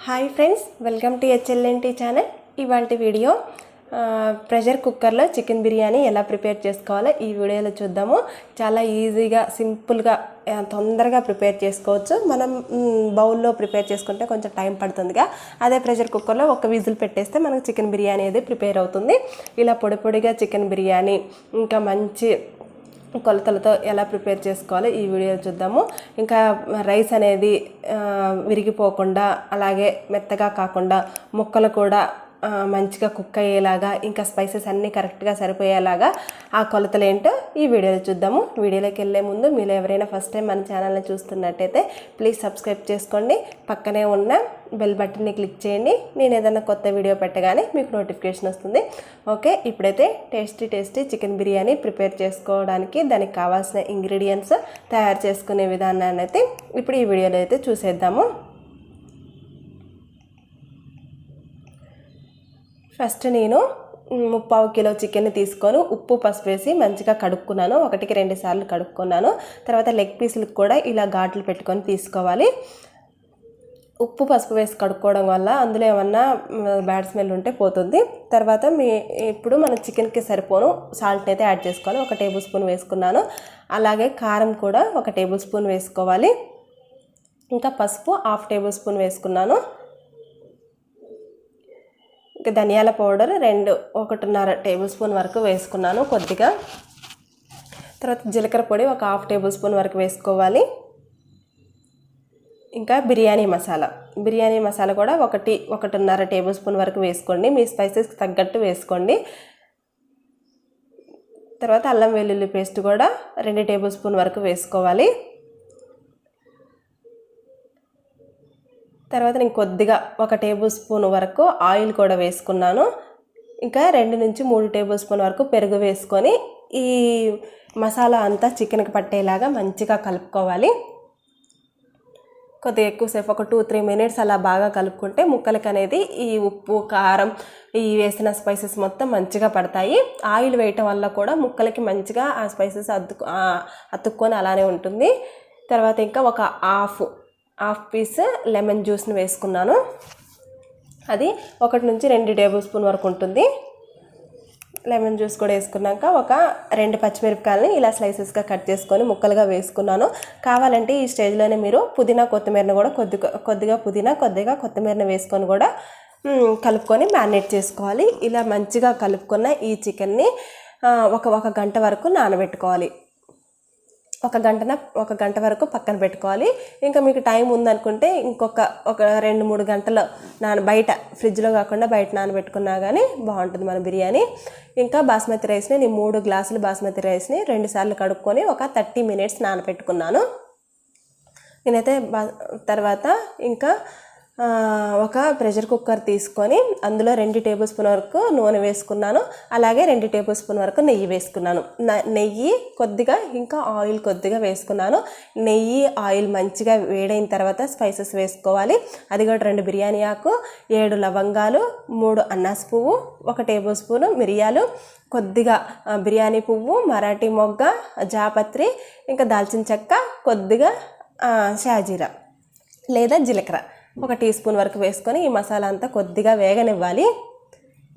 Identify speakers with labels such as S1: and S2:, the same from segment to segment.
S1: Hi friends, welcome to HLNT channel. ఇవాల్టి video pressure కుక్కర్లో chicken biryani ఎలా ప్రిపేర్ చేసుకోవాలో ఈ వీడియోలో చూద్దాము. చాలా ఈజీగా సింపుల్గా తొందరగా ప్రిపేర్ చేసుకోవచ్చు. మనం బౌల్లో ప్రిపేర్ చేసుకుంటే కొంచెం టైం పడుతుందిగా, అదే ప్రెషర్ కుక్కర్లో ఒక విజిల్ పెట్టేస్తే మనకు చికెన్ బిర్యానీ అనేది ప్రిపేర్ అవుతుంది. ఇలా పొడి పొడిగా చికెన్ బిర్యానీ ఇంకా మంచి కొలతలతో ఎలా ప్రిపేర్ చేసుకోవాలో ఈ వీడియో చూద్దాము. ఇంకా రైస్ అనేది విరిగిపోకుండా అలాగే మెత్తగా కాకుండా ముక్కలు కూడా మంచిగా కుక్ అయ్యేలాగా ఇంకా స్పైసెస్ అన్నీ కరెక్ట్గా సరిపోయేలాగా ఆ కొలతలు ఏంటో ఈ వీడియోలో చూద్దాము. వీడియోలోకి వెళ్ళే ముందు మీరు ఎవరైనా ఫస్ట్ టైం మన ఛానల్ని చూస్తున్నట్టయితే ప్లీజ్ సబ్స్క్రైబ్ చేసుకోండి. పక్కనే ఉన్న బెల్ బటన్ని క్లిక్ చేయండి. నేను ఏదైనా కొత్త వీడియో పెట్టగానే మీకు నోటిఫికేషన్ వస్తుంది. ఓకే, ఇప్పుడైతే టేస్టీ చికెన్ బిర్యానీ ప్రిపేర్ చేసుకోవడానికి దానికి కావాల్సిన ఇంగ్రీడియంట్స్ తయారు చేసుకునే విధానాన్ని అయితే ఇప్పుడు ఈ వీడియోలో అయితే చూసేద్దాము. ఫస్ట్ నేను 3/4 కిలో చికెన్ తీసుకొని ఉప్పు పసుపు వేసి మంచిగా కడుక్కున్నాను. 1-2 సార్లు కడుక్కున్నాను. తర్వాత లెగ్ పీసులకు కూడా ఇలా ఘాట్లు పెట్టుకొని తీసుకోవాలి. ఉప్పు పసుపు వేసి కడుక్కోవడం వల్ల అందులో ఏమన్నా బ్యాడ్ స్మెల్ ఉంటే పోతుంది. తర్వాత ఇప్పుడు మన చికెన్కి సరిపోను సాల్ట్ని అయితే యాడ్ చేసుకోవాలి. 1 టేబుల్ స్పూన్ వేసుకున్నాను. అలాగే కారం కూడా 1 టేబుల్ స్పూన్ వేసుకోవాలి. ఇంకా పసుపు 1/2 టేబుల్ స్పూన్ వేసుకున్నాను. ధనియాల పౌడర్ 1.5 టేబుల్ స్పూన్ వరకు వేసుకున్నాను కొద్దిగా. తర్వాత జీలకర్ర పొడి 1/2 టేబుల్ స్పూన్ వరకు వేసుకోవాలి. ఇంకా బిర్యానీ మసాలా కూడా 1.5 టేబుల్ స్పూన్ వరకు వేసుకోండి. మీ స్పైసెస్కి తగ్గట్టు వేసుకోండి. తర్వాత అల్లం వెల్లుల్లి పేస్ట్ కూడా 2 టేబుల్ స్పూన్ వరకు వేసుకోవాలి. తర్వాత నేను కొద్దిగా 1 టేబుల్ స్పూన్ వరకు ఆయిల్ కూడా వేసుకున్నాను. ఇంకా 2 నుంచి 3 టేబుల్ స్పూన్ వరకు పెరుగు వేసుకొని ఈ మసాలా అంతా చికెన్కి పట్టేలాగా మంచిగా కలుపుకోవాలి. కొద్దిగా ఎక్కువసేపు ఒక 2-3 మినిట్స్ అలా బాగా కలుపుకుంటే ముక్కలకి అనేది ఈ ఉప్పు కారం ఈ వేసిన స్పైసెస్ మొత్తం మంచిగా పడతాయి. ఆయిల్ వేయటం వల్ల కూడా ముక్కలకి మంచిగా ఆ స్పైసెస్ అతుక్కొని అలానే ఉంటుంది. తర్వాత ఇంకా ఒక హాఫ్ పీస్ లెమన్ జ్యూస్ని వేసుకున్నాను. అది 1 నుంచి 2 టేబుల్ స్పూన్ వరకు ఉంటుంది. లెమన్ జ్యూస్ కూడా వేసుకున్నాక ఒక 2 పచ్చిమిరపకాయలని ఇలా స్లైసెస్గా కట్ చేసుకొని ముక్కలుగా వేసుకున్నాను. కావాలంటే ఈ స్టేజ్లోనే మీరు పుదీనా కొత్తిమీరని కూడా కొద్దిగా పుదీనా కొద్దిగా కొత్తిమీరని వేసుకొని కూడా కలుపుకొని మ్యారినేట్ చేసుకోవాలి. ఇలా మంచిగా కలుపుకున్న ఈ చికెన్ని ఒక గంట వరకు నానబెట్టుకోవాలి. ఒక గంట వరకు పక్కన పెట్టుకోవాలి. ఇంకా మీకు టైం ఉందనుకుంటే ఇంకొక 2-3 గంటలు బయట ఫ్రిడ్జ్లో కాకుండా బయట నానబెట్టుకున్నా కానీ బాగుంటుంది మన బిర్యానీ. ఇంకా బాస్మతి రైస్ని నేను 3 గ్లాసులు బాస్మతి రైస్ని 2 సార్లు కడుక్కొని ఒక 30 మినిట్స్ నానబెట్టుకున్నాను. నేనైతే తర్వాత ఇంకా ఒక ప్రెషర్ కుక్కర్ తీసుకొని అందులో 2 టేబుల్ స్పూన్ వరకు నూనె వేసుకున్నాను. అలాగే 2 టేబుల్ స్పూన్ వరకు నెయ్యి వేసుకున్నాను. నెయ్యి కొద్దిగా ఇంకా ఆయిల్ కొద్దిగా వేసుకున్నాను. నెయ్యి ఆయిల్ మంచిగా వేడైన తర్వాత స్పైసెస్ వేసుకోవాలి. అది కూడా 2 బిర్యానీ ఆకు, 7 లవంగాలు, 3 అనాస పువ్వు, 1 టేబుల్ స్పూను మిరియాలు, కొద్దిగా బిర్యానీ పువ్వు, మరాఠీ మొగ్గ, జాపత్రి, ఇంకా దాల్చిన చెక్క, కొద్దిగా షాజీరా లేదా జీలకర్ర 1 టీ స్పూన్ వరకు వేసుకొని ఈ మసాలా అంతా కొద్దిగా వేగనివ్వాలి.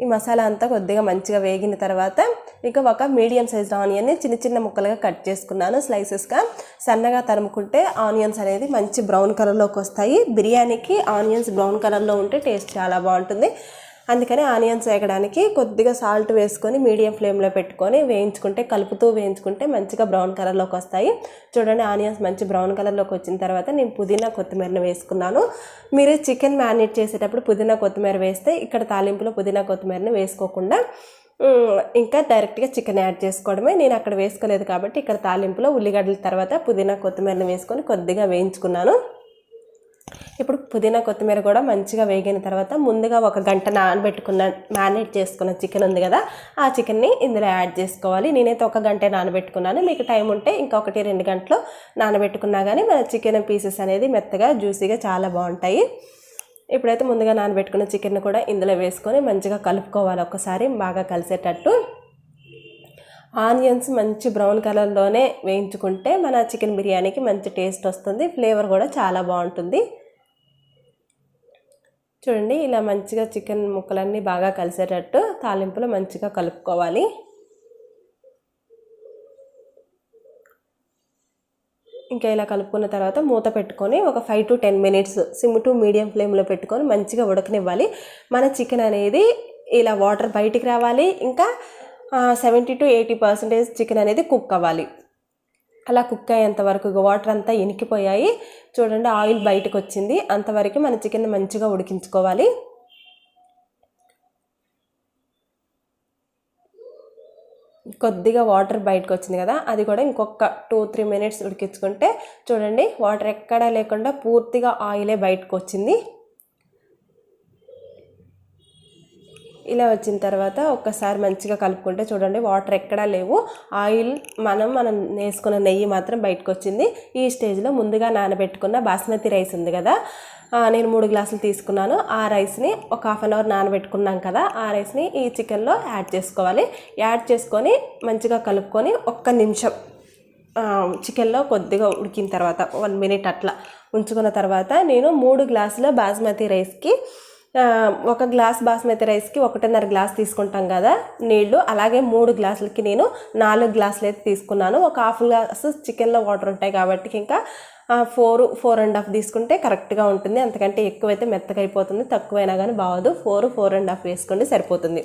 S1: ఈ మసాలా అంతా కొద్దిగా మంచిగా వేగిన తర్వాత ఇంకా ఒక మీడియం సైజ్ ఆనియన్ని చిన్న ముక్కలుగా కట్ చేసుకున్నాను. స్లైసెస్గా సన్నగా తరుముకుంటే ఆనియన్స్ అనేది మంచి బ్రౌన్ కలర్లోకి వస్తాయి. బిర్యానీకి ఆనియన్స్ బ్రౌన్ కలర్లో ఉంటే టేస్ట్ చాలా బాగుంటుంది. అందుకని ఆనియన్స్ వేగడానికి కొద్దిగా సాల్ట్ వేసుకొని మీడియం ఫ్లేమ్లో పెట్టుకొని కలుపుతూ వేయించుకుంటే మంచిగా బ్రౌన్ కలర్లోకి వస్తాయి. చూడండి, ఆనియన్స్ మంచి బ్రౌన్ కలర్లోకి వచ్చిన తర్వాత నేను పుదీనా కొత్తిమీరని వేసుకున్నాను. మీరు చికెన్ మ్యారినేట్ చేసేటప్పుడు పుదీనా కొత్తిమీర వేస్తే ఇక్కడ తాలింపులో పుదీనా కొత్తిమీరని వేసుకోకుండా ఇంకా డైరెక్ట్గా చికెన్ యాడ్ చేసుకోవడమే. నేను అక్కడ వేసుకోలేదు కాబట్టి ఇక్కడ తాలింపులో ఉల్లిగడ్డల తర్వాత పుదీనా కొత్తిమీరని వేసుకొని కొద్దిగా వేయించుకున్నాను. ఇప్పుడు పుదీనా కొత్తిమీర కూడా మంచిగా వేగిన తర్వాత ముందుగా 1 గంట మ్యారినేట్ చేసుకున్న చికెన్ ఉంది కదా, ఆ చికెన్ని ఇందులో యాడ్ చేసుకోవాలి. నేనైతే 1 గంటే నానబెట్టుకున్నాను. మీకు టైం ఉంటే ఇంకా 1-2 గంటలు నానబెట్టుకున్నా కానీ మన చికెన్ పీసెస్ అనేది మెత్తగా జ్యూసీగా చాలా బాగుంటాయి. ఇప్పుడైతే ముందుగా నానబెట్టుకున్న చికెన్ కూడా ఇందులో వేసుకొని మంచిగా కలుపుకోవాలి. ఒకసారి బాగా కలిసేటట్టు ఆనియన్స్ మంచి బ్రౌన్ కలర్లోనే వేయించుకుంటే మన చికెన్ బిర్యానీకి మంచి టేస్ట్ వస్తుంది. ఫ్లేవర్ కూడా చాలా బాగుంటుంది. చూడండి ఇలా మంచిగా చికెన్ ముక్కలన్నీ బాగా కలిసేటట్టు తాలింపులో మంచిగా కలుపుకోవాలి. ఇంకా ఇలా కలుపుకున్న తర్వాత మూత పెట్టుకొని ఒక 5 to 10 minutes SIM to medium ఫ్లేమ్లో పెట్టుకొని మంచిగా ఉడకనివ్వాలి. మన చికెన్ అనేది ఇలా వాటర్ బయటికి రావాలి. ఇంకా 70 to 80% చికెన్ అనేది కుక్ అవ్వాలి. అలా కుక్ అయ్యేంత వరకు వాటర్ అంతా ఇనికిపోయాయి. చూడండి ఆయిల్ బయటకు వచ్చింది. అంతవరకు మన చికెన్ మంచిగా ఉడికించుకోవాలి. కొద్దిగా వాటర్ బయటకు వచ్చింది కదా, అది కూడా ఇంకొక 2-3 minutes ఉడికించుకుంటే చూడండి వాటర్ ఎక్కడా లేకుండా పూర్తిగా ఆయిలే బయటకు వచ్చింది. ఇలా వచ్చిన తర్వాత ఒక్కసారి మంచిగా కలుపుకుంటే చూడండి వాటర్ ఎక్కడా లేవు. ఆయిల్ మనం వేసుకున్న నెయ్యి మాత్రం బయటకు వచ్చింది. ఈ స్టేజ్లో ముందుగా నానబెట్టుకున్న బాస్మతి రైస్ ఉంది కదా, నేను 3 గ్లాసులు తీసుకున్నాను. ఆ రైస్ని ఒక 1/2 hour నానబెట్టుకున్నాం కదా, ఆ రైస్ని ఈ చికెన్లో యాడ్ చేసుకోవాలి. యాడ్ చేసుకొని మంచిగా కలుపుకొని 1 నిమిషం చికెన్లో కొద్దిగా ఉడికిన తర్వాత 1 minute అట్లా ఉంచుకున్న తర్వాత నేను 3 గ్లాసుల బాస్మతి రైస్కి 1 గ్లాస్ బాస్మతి రైస్కి 1.5 గ్లాస్ తీసుకుంటాం కదా నీళ్లు, అలాగే 3 గ్లాసులకి నేను 4 గ్లాసులు అయితే తీసుకున్నాను. ఒక 1/2 గ్లాస్ చికెన్లో వాటర్ ఉంటాయి కాబట్టి ఇంకా 4-4.5 తీసుకుంటే కరెక్ట్గా ఉంటుంది. అంతకంటే ఎక్కువైతే మెత్తగా అయిపోతుంది, తక్కువైనా కానీ బాగోదు. 4-4.5 వేసుకోండి సరిపోతుంది.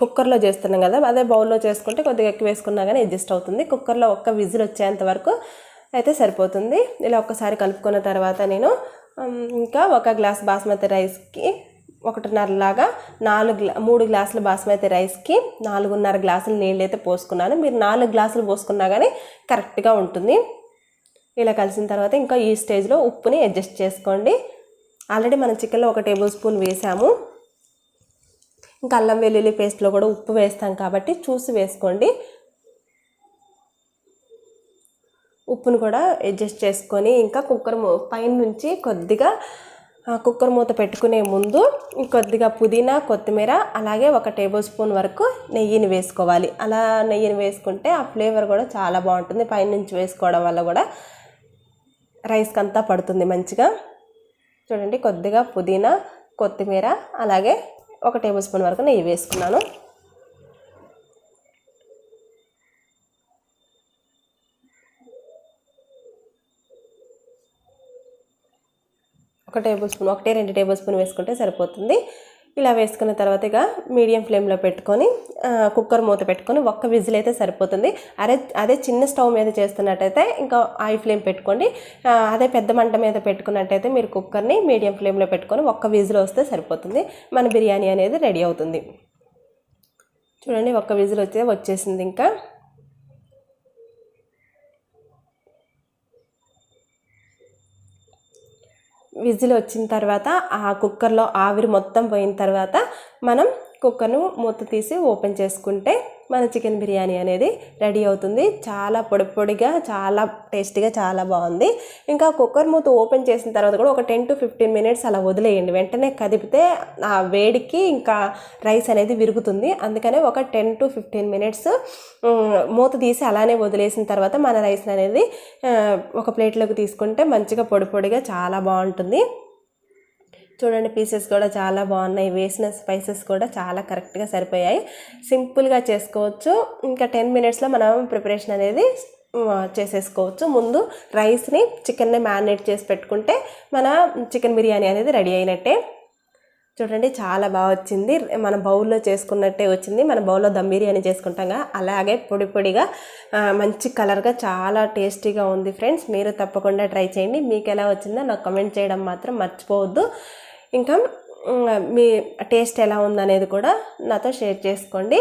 S1: కుక్కర్లో చేస్తున్నాం కదా, అదే బౌల్లో చేసుకుంటే కొద్దిగా ఎక్కువ వేసుకున్నా కానీ అడ్జస్ట్ అవుతుంది. కుక్కర్లో 1 విజిల్ వచ్చేంత వరకు అయితే సరిపోతుంది. ఇలా ఒక్కసారి కలుపుకున్న తర్వాత నేను ఇంకా 1 గ్లాస్ బాస్మతి రైస్కి 1.5 లాగా 3 గ్లాసుల బాస్మతి రైస్కి 4.5 గ్లాసులు నీళ్ళు అయితే పోసుకున్నాను. మీరు 4 గ్లాసులు పోసుకున్నా కానీ కరెక్ట్గా ఉంటుంది. ఇలా కలిసిన తర్వాత ఇంకా ఈ స్టేజ్లో ఉప్పుని అడ్జస్ట్ చేసుకోండి. ఆల్రెడీ మనం చికెన్లో 1 టేబుల్ స్పూన్ వేసాము. ఇంకా అల్లం వెల్లుల్లి పేస్ట్లో కూడా ఉప్పు వేస్తాం కాబట్టి చూసి వేసుకోండి. ఉప్పును కూడా అడ్జస్ట్ చేసుకొని ఇంకా కుక్కర్ పైన నుంచి కొద్దిగా కుక్కర్ మూత పెట్టుకునే ముందు కొద్దిగా పుదీనా, కొత్తిమీర, అలాగే 1 టేబుల్ స్పూన్ వరకు నెయ్యిని వేసుకోవాలి. అలా నెయ్యిని వేసుకుంటే ఆ ఫ్లేవర్ కూడా చాలా బాగుంటుంది. పైన నుంచి వేసుకోవడం వల్ల కూడా రైస్కి అంతా పడుతుంది మంచిగా. చూడండి కొద్దిగా పుదీనా, కొత్తిమీర, అలాగే 1 టేబుల్ స్పూన్ వరకు నెయ్యి వేసుకున్నాను. ఒక 1-2 టేబుల్ స్పూన్ వేసుకుంటే సరిపోతుంది. ఇలా వేసుకున్న తర్వాత ఇక మీడియం ఫ్లేమ్లో పెట్టుకొని కుక్కర్ మూత పెట్టుకొని 1 విజిల్ అయితే సరిపోతుంది. అదే చిన్న స్టవ్ మీద చేస్తున్నట్టయితే ఇంకా హై ఫ్లేమ్ పెట్టుకోండి. అదే పెద్ద మంట మీద పెట్టుకున్నట్టయితే మీరు కుక్కర్ని మీడియం ఫ్లేమ్లో పెట్టుకొని 1 విజిల్ వస్తే సరిపోతుంది. మన బిర్యానీ అనేది రెడీ అవుతుంది. చూడండి 1 విజిల్ వచ్చేసింది. ఇంకా విజిల్ వచ్చిన తర్వాత ఆ కుక్కర్లో ఆవిరి మొత్తం పోయిన తర్వాత మనం కుక్కర్ను మూత తీసి ఓపెన్ చేసుకుంటే మన చికెన్ బిర్యానీ అనేది రెడీ అవుతుంది. చాలా పొడిగా చాలా టేస్టీగా చాలా బాగుంది. ఇంకా కుక్కర్ మూత ఓపెన్ చేసిన తర్వాత కూడా ఒక 10 to 15 minutes అలా వదిలేయండి. వెంటనే కదిపితే ఆ వేడికి ఇంకా రైస్ అనేది విరుగుతుంది. అందుకనే ఒక 10 to 15 minutes మూత తీసి అలానే వదిలేసిన తర్వాత మన రైస్ అనేది ఒక ప్లేట్లోకి తీసుకుంటే మంచిగా పొడిగా చాలా బాగుంటుంది. చూడండి పీసెస్ కూడా చాలా బాగున్నాయి. వేసిన స్పైసెస్ కూడా చాలా కరెక్ట్గా సరిపోయాయి. సింపుల్గా చేసుకోవచ్చు. ఇంకా 10 minutesలో మనం ప్రిపరేషన్ అనేది చేసేసుకోవచ్చు. ముందు రైస్ని చికెన్ని మ్యారినేట్ చేసి పెట్టుకుంటే మన చికెన్ బిర్యానీ అనేది రెడీ అయినట్టే. చూడండి చాలా బాగా వచ్చింది. మన బౌల్లో చేసుకున్నట్టే వచ్చింది. మన బౌల్లో దమ్ బిర్యానీ చేసుకుంటాం అలాగే పొడిగా మంచి కలర్గా చాలా టేస్టీగా ఉంది ఫ్రెండ్స్. మీరు తప్పకుండా ట్రై చేయండి. మీకు ఎలా వచ్చిందో నాకు కమెంట్ చేయడం మాత్రం మర్చిపోవద్దు. ఇంకా మీ టేస్ట్ ఎలా ఉందనేది కూడా నాతో షేర్ చేసుకోండి.